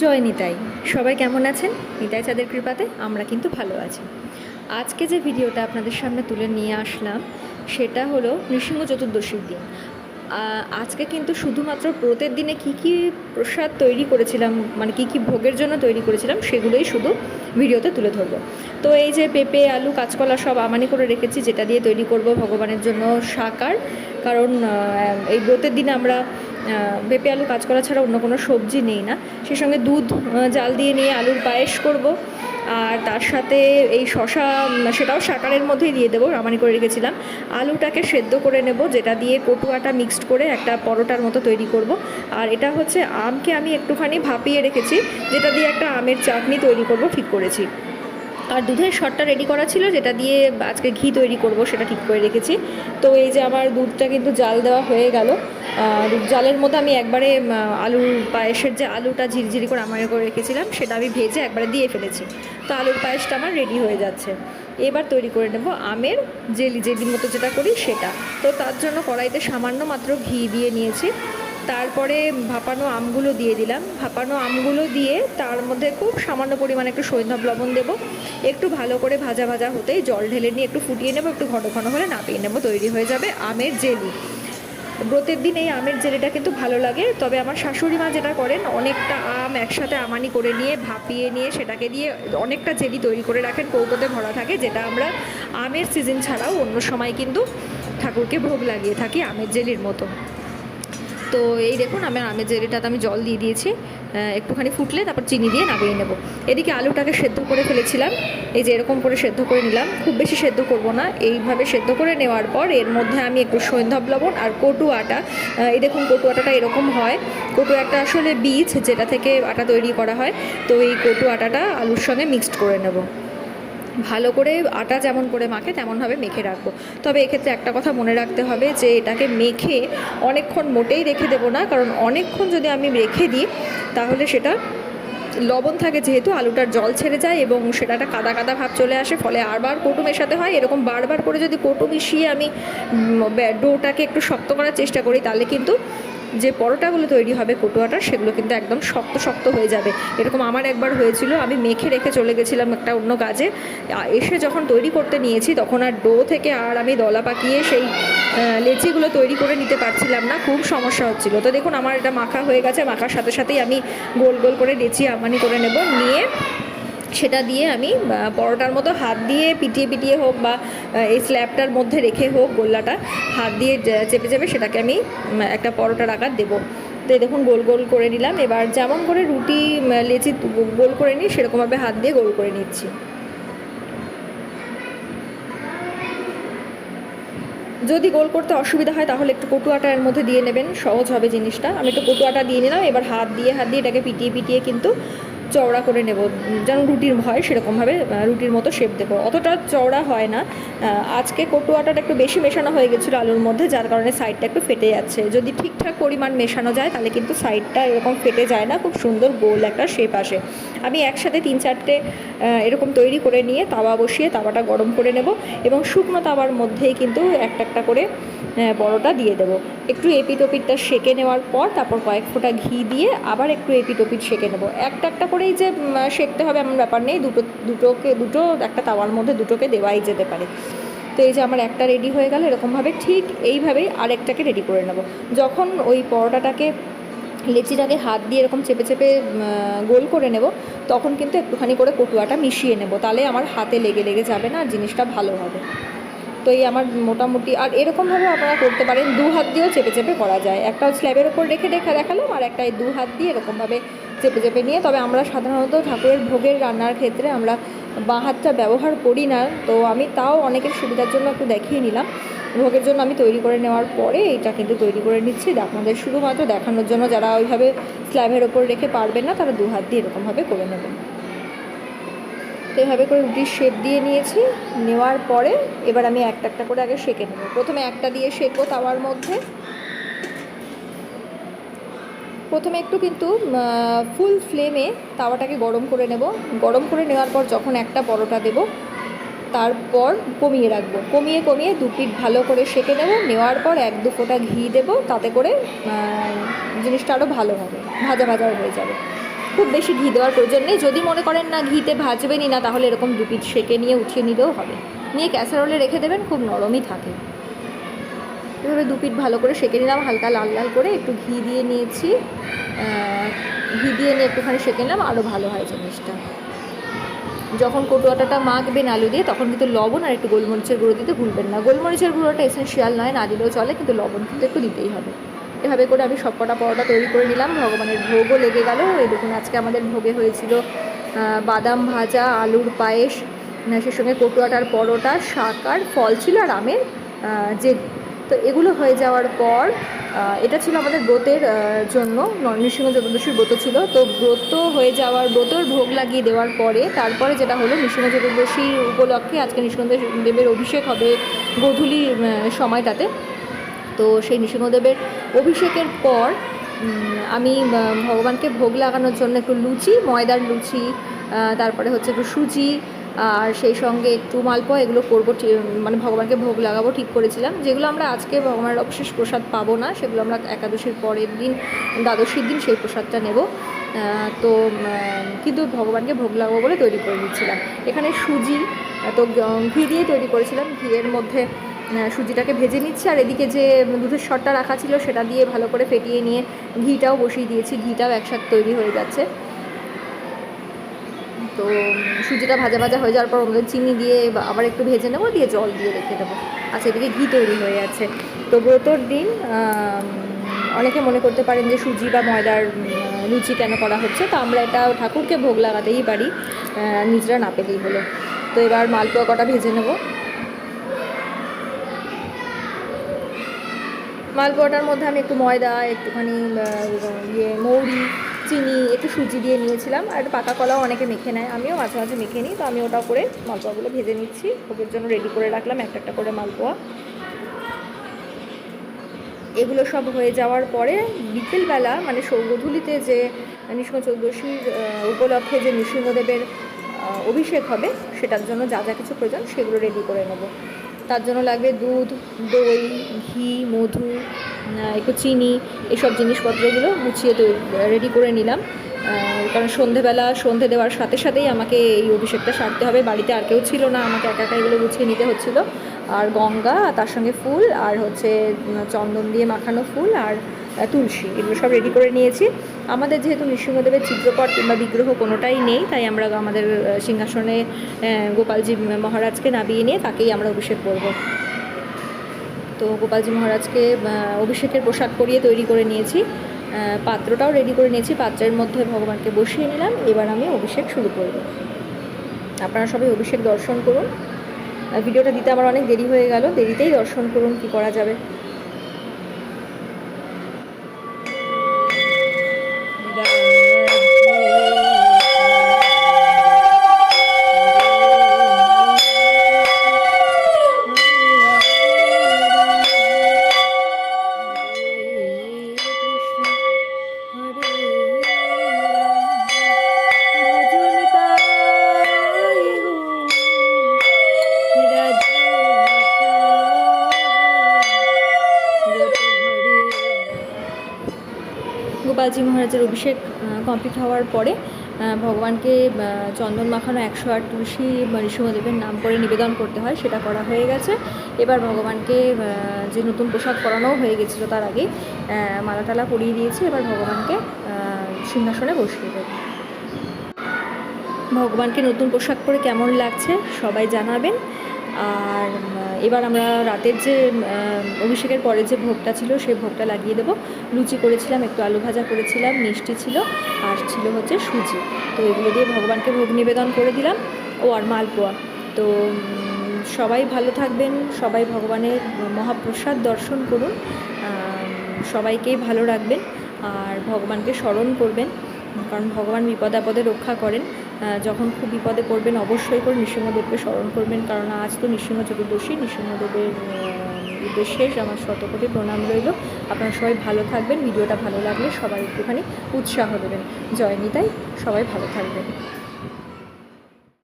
জয় নিতাই। সবাই কেমন আছেন? নিতাই চাঁদের কৃপাতে আমরা কিন্তু ভালো আছি। আজকে যে ভিডিওটা আপনাদের সামনে তুলে নিয়ে আসলাম সেটা হলো নৃসিংহ চতুর্দশীর দিন। আজকে কিন্তু শুধুমাত্র ব্রতের দিনে কি কি প্রসাদ তৈরি করেছিলাম, মানে কি কি ভোগের জন্য তৈরি করেছিলাম সেগুলোই শুধু ভিডিওতে তুলে ধরবো। তো এই যে পেঁপে, আলু, কাঁচকলা সব আমানি করে রেখেছি, যেটা দিয়ে তৈরি করব ভগবানের জন্য সাকার। কারণ এই ব্রতের দিনে আমরা পেঁপে, আলু, কাঁচকলা ছাড়া অন্য কোনো সবজি নেই না। সেই সঙ্গে দুধ জাল দিয়ে নিয়ে আলুর পায়েস করব। আর তার সাথে এই শশা, সেটাও সাকারের মধ্যেই দিয়ে দেবো, রামানি করে রেখেছিলাম। আলুটাকে সেদ্ধ করে নেব, যেটা দিয়ে কটুয়াটা মিক্সড করে একটা পরোটার মতো তৈরি করব। আর এটা হচ্ছে আমকে আমি একটুখানি ভাপিয়ে রেখেছি, যেটা দিয়ে একটা আমের চাটনি তৈরি করব ঠিক করেছি। আর দুধের শটটা রেডি করা ছিল, যেটা দিয়ে আজকে ঘি তৈরি করব, সেটা ঠিক করে রেখেছি। তো এই যে আমার দুধটা কিন্তু জাল দেওয়া হয়ে গেল। দুধ জালের মধ্যে আমি একবারে আলুর পায়েসের যে আলুটা ঝিরঝিরি করে আমার করে রেখেছিলাম সেটা আমি ভেজে একবারে দিয়ে ফেলেছি। তো আলুর পায়েসটা আমার রেডি হয়ে যাচ্ছে। এবার তৈরি করে নেব আমের জেলির মতো যেটা করি সেটা। তো তার জন্য কড়াইতে সামান্য মাত্র ঘি দিয়ে নিয়েছি। তারপরে ভাপানো আমগুলো দিয়ে দিলাম। ভাপানো আমগুলো দিয়ে তার মধ্যে খুব সামান্য পরিমাণে একটু সৈন্ধব লবণ দেবো। একটু ভালো করে ভাজা ভাজা হতেই জল ঢেলে নিয়ে একটু ফুটিয়ে নেবো, একটু ঘন ঘন হলে নাপিয়ে নেবো, তৈরি হয়ে যাবে আমের জেলি। ব্রতের দিন এই আমের জেলিটা কিন্তু ভালো লাগে। তবে আমার শাশুড়ি মা যেটা করেন, অনেকটা আম একসাথে আমানি করে নিয়ে ভাপিয়ে নিয়ে সেটাকে দিয়ে অনেকটা জেলি তৈরি করে রাখেন, কৌটোতে ভরা থাকে, যেটা আমরা আমের সিজন ছাড়াও অন্য সময় কিন্তু ঠাকুরকে ভোগ লাগিয়ে থাকি আমের জেলির মতো। তো এই দেখুন আমার আমের জেলিটাতে আমি জল দিয়ে দিয়েছি, একটুখানি ফুটলে তারপর চিনি দিয়ে নামিয়ে নেব। এদিকে আলুটাকে সেদ্ধ করে ফেলেছিলাম, এই যে এরকম করে সেদ্ধ করে নিলাম, খুব বেশি সেদ্ধ করব না। এইভাবে সেদ্ধ করে নেওয়ার পর এর মধ্যে আমি একটু সৈন্ধব লবণ আর কটু আটা, এই দেখুন কটু আটাটা এরকম হয়। কটু একটা আসলে বীজ, যেটা থেকে আটা তৈরি করা হয়। তো এই কটু আটাটা আলুর সঙ্গে মিক্সড করে নেব। ভালো করে আটা যেমন করে মাখে তেমনভাবে মেখে রাখবো। তবে এক্ষেত্রে একটা কথা মনে রাখতে হবে যে এটাকে মেখে অনেকক্ষণ মোটেই রেখে দেবো না, কারণ অনেকক্ষণ যদি আমি রেখে দিই তাহলে সেটা লবণ থাকে যেহেতু আলুটার জল ছেড়ে যায় এবং সেটা একটা কাদা কাদা ভাব চলে আসে, ফলে আরবার কটু মেশাতে হয়। এরকম বারবার করে যদি কটু মিশিয়ে আমি ডোটাকে একটু শক্ত করার চেষ্টা করি, তাহলে কিন্তু যে পরোটাগুলো তৈরি হবে কটুয়াটার, সেগুলো কিন্তু একদম শক্ত শক্ত হয়ে যাবে। এরকম আমার একবার হয়েছিল, আমি মেখে রেখে চলে গেছিলাম একটা অন্য কাজে, এসে যখন তৈরি করতে নিয়েছি তখন আর ডো থেকে আর আমি দলা পাকিয়ে সেই লেচিগুলো তৈরি করে নিতে পারছিলাম না, খুব সমস্যা হচ্ছিল। তো দেখুন আমার এটা মাখা হয়ে গেছে, মাখার সাথে সাথেই আমি গোল গোল করে লেচি আমানি করে নেব, নিয়ে সেটা দিয়ে আমি পরোটার মতো হাত দিয়ে পিটিয়ে পিটিয়ে হোক বা এই স্ল্যাবটার মধ্যে রেখে হোক, গোল্লাটা হাত দিয়ে চেপে চেপে সেটাকে আমি একটা পরোটার আকার দেবো। তো দেখুন গোল গোল করে নিলাম। এবার যেমন করে রুটি লেচি গোল করে নিই, সেরকমভাবে হাত দিয়ে গোল করে নিচ্ছি। যদি গোল করতে অসুবিধা হয় তাহলে একটু কটু আটা এর মধ্যে দিয়ে নেবেন, সহজ হবে জিনিসটা। আমি একটু কটু আটা দিয়ে নিলাম। এবার হাত দিয়ে এটাকে পিটিয়ে পিটিয়ে কিন্তু চওড়া করে নেব, যেন রুটির হয় সেরকমভাবে রুটির মতো শেপ দেবো। অতটা চওড়া হয় না। আজকে কটু আটাটা একটু বেশি মেশানো হয়ে গেছিলো আলুর মধ্যে, যার কারণে সাইডটা একটু ফেটে যাচ্ছে। যদি ঠিকঠাক পরিমাণ মেশানো যায় তাহলে কিন্তু সাইডটা এরকম ফেটে যায় না, খুব সুন্দর গোল একটা শেপ আসে। আমি একসাথে 3-4টে এরকম তৈরি করে নিয়ে তাওয়া বসিয়ে তাওয়াটা গরম করে নেব এবং শুকনো তাওয়ার মধ্যেই কিন্তু একটা একটা করে পরোটা দিয়ে দেবো। একটু এপিট ওপিটটা সেঁকে নেওয়ার পর তারপর কয়েক ফোঁটা ঘি দিয়ে আবার একটু এপিট ওপিট সেঁকে নেবো। একটা একটা করেই যে সেঁকতে হবে এমন ব্যাপার নেই, দুটো একটা তাওয়ার মধ্যে দুটোকে দেওয়াই যেতে পারে। তো এই যে আমার একটা রেডি হয়ে গেল, এরকমভাবে ঠিক এইভাবেই আরেকটাকে রেডি করে নেব। যখন ওই পরোটাটাকে লেচিটাকে হাত দিয়ে এরকম চেপে চেপে গোল করে নেব, তখন কিন্তু একটুখানি করে কটুয়াটা মিশিয়ে নেব, তাহলে আমার হাতে লেগে লেগে যাবে না আর জিনিসটা ভালো হবে। তো এই আমার মোটামুটি, আর এরকমভাবে আপনারা করতে পারেন, দু হাত দিয়েও চেপে চেপে করা যায়। একটা স্ল্যাবের ওপর রেখে দেখালাম, আর একটা দু হাত দিয়ে এরকমভাবে চেপে চেপে নিয়ে। তবে আমরা সাধারণত ঠাকুরের ভোগের রান্নার ক্ষেত্রে আমরা বাঁ হাতটা ব্যবহার করি না, তো আমি তাও অনেকের সুবিধার জন্য একটু দেখিয়ে নিলাম। ভোগের জন্য আমি তৈরি করে নেওয়ার পরে এটা কিন্তু তৈরি করে নিচ্ছি আপনাদের শুধুমাত্র দেখানোর জন্য। যারা ওইভাবে স্ল্যাবের ওপর রেখে পারবেন না, তারা দু হাত দিয়ে এরকমভাবে করে নেবেন। তো এভাবে করে রুটির শেপ দিয়ে নিয়েছি। নেওয়ার পরে এবার আমি একটা একটা করে আগে সেঁকে নেব। প্রথমে একটা দিয়ে সেঁকবো তাওয়ার মধ্যে। প্রথমে একটু কিন্তু ফুল ফ্লেমে তাওয়াটাকে গরম করে নেব। গরম করে নেওয়ার পর যখন একটা পরোটা দেব, তারপর কমিয়ে রাখবো, কমিয়ে কমিয়ে দু পিঠ ভালো করে সেঁকে নেব। নেওয়ার পর 1-2 ফোঁটা ঘি দেবো, তাতে করে জিনিসটা আরও ভালো হবে, ভাজা ভাজাও হয়ে যাবে। খুব বেশি ঘি দেওয়ার প্রয়োজন নেই। যদি মনে করেন না ঘিতে ভাজবেনই না, তাহলে এরকম 2 পিঠ সেঁকে নিয়ে উঠিয়ে নিলেও হবে। নিয়ে ক্যাসারোলে রেখে দেবেন, খুব নরমই থাকে। এভাবে 2 পিঠ ভালো করে সেঁকে নিলাম, হালকা লাল লাল করে। একটু ঘি দিয়ে নিয়েছি, ঘি দিয়ে নিয়ে একটুখানি সেঁকে নিলাম, আরও ভালো হয় জিনিসটা। যখন কটু আটাটা মাখবেন আলু দিয়ে, তখন কিন্তু লবণ আর একটু গোলমরিচের গুঁড়ো দিতে ভুলবেন না। গোলমরিচের গুঁড়োটা এসেনশিয়াল নয়, না দিলেও চলে, কিন্তু লবণ কিন্তু একটু দিতেই হবে। এভাবে করে আমি সবকটা পরোটা তৈরি করে নিলাম। ভগবানের ভোগও লেগে গেল। এই দেখুন, আজকে আমাদের ভোগে হয়েছিল বাদাম ভাজা, আলুর পায়েস, সে সঙ্গে কটু আটার পরোটা, শাক আর ফল ছিল, আর আমের জেলি। তো এগুলো হয়ে যাওয়ার পর এটা ছিল আমাদের ব্রতের জন্য, নৃসিংহ চতুর্দশীর ব্রত ছিল। তো ব্রত হয়ে যাওয়ার, ব্রতর ভোগ লাগিয়ে দেওয়ার পরে তারপরে যেটা হলো, নৃসিংহ চতুর্দশীর উপলক্ষে আজকে নৃসিংহদেবের অভিষেক হবে গোধূলি সময়টাতে। তো সেই নৃসিংহদেবের অভিষেকের পর আমি ভগবানকে ভোগ লাগানোর জন্য একটু লুচি, ময়দার লুচি, তারপরে হচ্ছে একটু সুজি, আর সেই সঙ্গে একটু মালপোয়া, এগুলো করবো, মানে ভগবানকে ভোগ লাগাবো ঠিক করেছিলাম। যেগুলো আমরা আজকে ভগবানের অবশেষ প্রসাদ পাবো না, সেগুলো আমরা একাদশীর পরের দিন, দ্বাদশীর দিন সেই প্রসাদটা নেব। তো কিন্তু ভগবানকে ভোগ লাগাবো বলে তৈরি করে দিচ্ছিলাম। এখানে সুজি তো ঘি দিয়ে তৈরি করেছিলাম, ঘিয়ের মধ্যে সুজিটাকে ভেজে নিচ্ছি, আর এদিকে যে দুধের সরটা রাখা ছিল সেটা দিয়ে ভালো করে ফেটিয়ে নিয়ে ঘিটাও বসিয়ে দিয়েছি। ঘিটাও একসাথে তৈরি হয়ে যাচ্ছে। তো সুজিটা ভাজা ভাজা হয়ে যাওয়ার পর আমাদের চিনি দিয়ে আবার একটু ভেজে নেবো, দিয়ে জল দিয়ে রেখে দেবো। আচ্ছা, এদিকে ঘি তৈরি হয়ে যাচ্ছে। তো ব্রতর দিন অনেকে মনে করতে পারেন যে সুজি বা ময়দার লুচি কেন করা হচ্ছে। তো আমরা এটা ঠাকুরকে ভোগ লাগাতেই পারি, নিজেরা না পেলেই হলো। তো এবার মালপোয়া কটা ভেজে নেব। মালপোয়াটার মধ্যে আমি একটু ময়দা, একটুখানি মৌরি, চিনি, একটু সুজি দিয়ে নিয়েছিলাম, আর একটু পাকা কলাও অনেকে মেখে নেয়, আমিও মাঝে মাঝে মেখে নিই। তো আমি ওটাও করে মালপোয়াগুলো ভেজে নিচ্ছি, ভোগের জন্য রেডি করে রাখলাম একটা একটা করে মালপোয়া। এগুলো সব হয়ে যাওয়ার পরে বিকেলবেলা, মানে গোধূলিতে যে নৃসিংহ চতুর্দশীর উপলক্ষে যে নৃসিংহদেবের অভিষেক হবে, সেটার জন্য যা যা কিছু প্রয়োজন সেগুলো রেডি করে নেব। তার জন্য লাগবে দুধ, দই, ঘি, মধু, একটু চিনি, এইসব জিনিসপত্রগুলো গুছিয়ে রেডি করে নিলাম। কারণ সন্ধে দেওয়ার সাথে সাথেই আমাকে এই অভিষেকটা সারতে হবে। বাড়িতে আর কেউ ছিল না, আমাকে একা একা এগুলো গুছিয়ে নিতে হচ্ছিলো। আর গঙ্গা, তার সঙ্গে ফুল, আর হচ্ছে চন্দন দিয়ে মাখানো ফুল, আর তুলসী, এগুলো সব রেডি করে নিয়েছি। আমাদের যেহেতু নৃসিংহদেবের চিত্রপট কিংবা বিগ্রহ কোনোটাই নেই, তাই আমরা আমাদের সিংহাসনে গোপালজি মহারাজকে নামিয়ে নিয়ে তাকেই আমরা অভিষেক করব। তো গোপালজি মহারাজকে অভিষেকের পোশাক পরিয়ে তৈরি করে নিয়েছি, পাত্রটাও রেডি করে নিয়েছি। পাত্রের মধ্যে ভগবানকে বসিয়ে নিলাম। এবার আমি অভিষেক শুরু করব। আপনারা সবাই অভিষেক দর্শন করুন। ভিডিওটা দিতে আমার অনেক দেরি হয়ে গেল, দেরিতেই দর্শন করুন, কি করা যাবে। গোপালজি মহারাজের অভিষেক কমপ্লিট হওয়ার পরে ভগবানকে চন্দন মাখানো 108 তুলসী নৃসিংহদেবের নাম করে নিবেদন করতে হয়, সেটা করা হয়ে গেছে। এবার ভগবানকে যে নতুন পোশাক পরানোও হয়ে গেছিলো, তার আগে মালা টালা পরিয়ে দিয়েছি। এবার ভগবানকে সিংহাসনে বসিয়ে দেব। ভগবানকে নতুন পোশাক পরে কেমন লাগছে সবাই জানাবেন। আর এবার আমরা রাতের যে অভিষেকের পরে যে ভোগটা ছিল সেই ভোগটা লাগিয়ে দেবো। লুচি করেছিলাম, একটু আলু ভাজা করেছিলাম, মিষ্টি ছিল, আর ছিল হচ্ছে সুজি। তো এগুলো দিয়ে ভগবানকে ভোগ নিবেদন করে দিলাম। আর মালপোয়া। তো সবাই ভালো থাকবেন, সবাই ভগবানের মহাপ্রসাদ দর্শন করুন, সবাইকেই ভালো রাখবেন, আর ভগবানকে স্মরণ করবেন, কারণ ভগবান বিপদে আপদে রক্ষা করেন। যখন খুব বিপদে পড়বেন অবশ্যই করে নৃসিংহদেবকে স্মরণ করবেন, কারণ আজ তো নৃসিংহ চতুর্দশী। নৃসিংহদেবের উদ্দেশ্যে আমার শতকোটি প্রণাম রইল। আপনারা সবাই ভালো থাকবেন। ভিডিওটা ভালো লাগলে সবাই একটুখানি উৎসাহ দেবেন। জয় নিতাই, সবাই ভালো থাকবেন।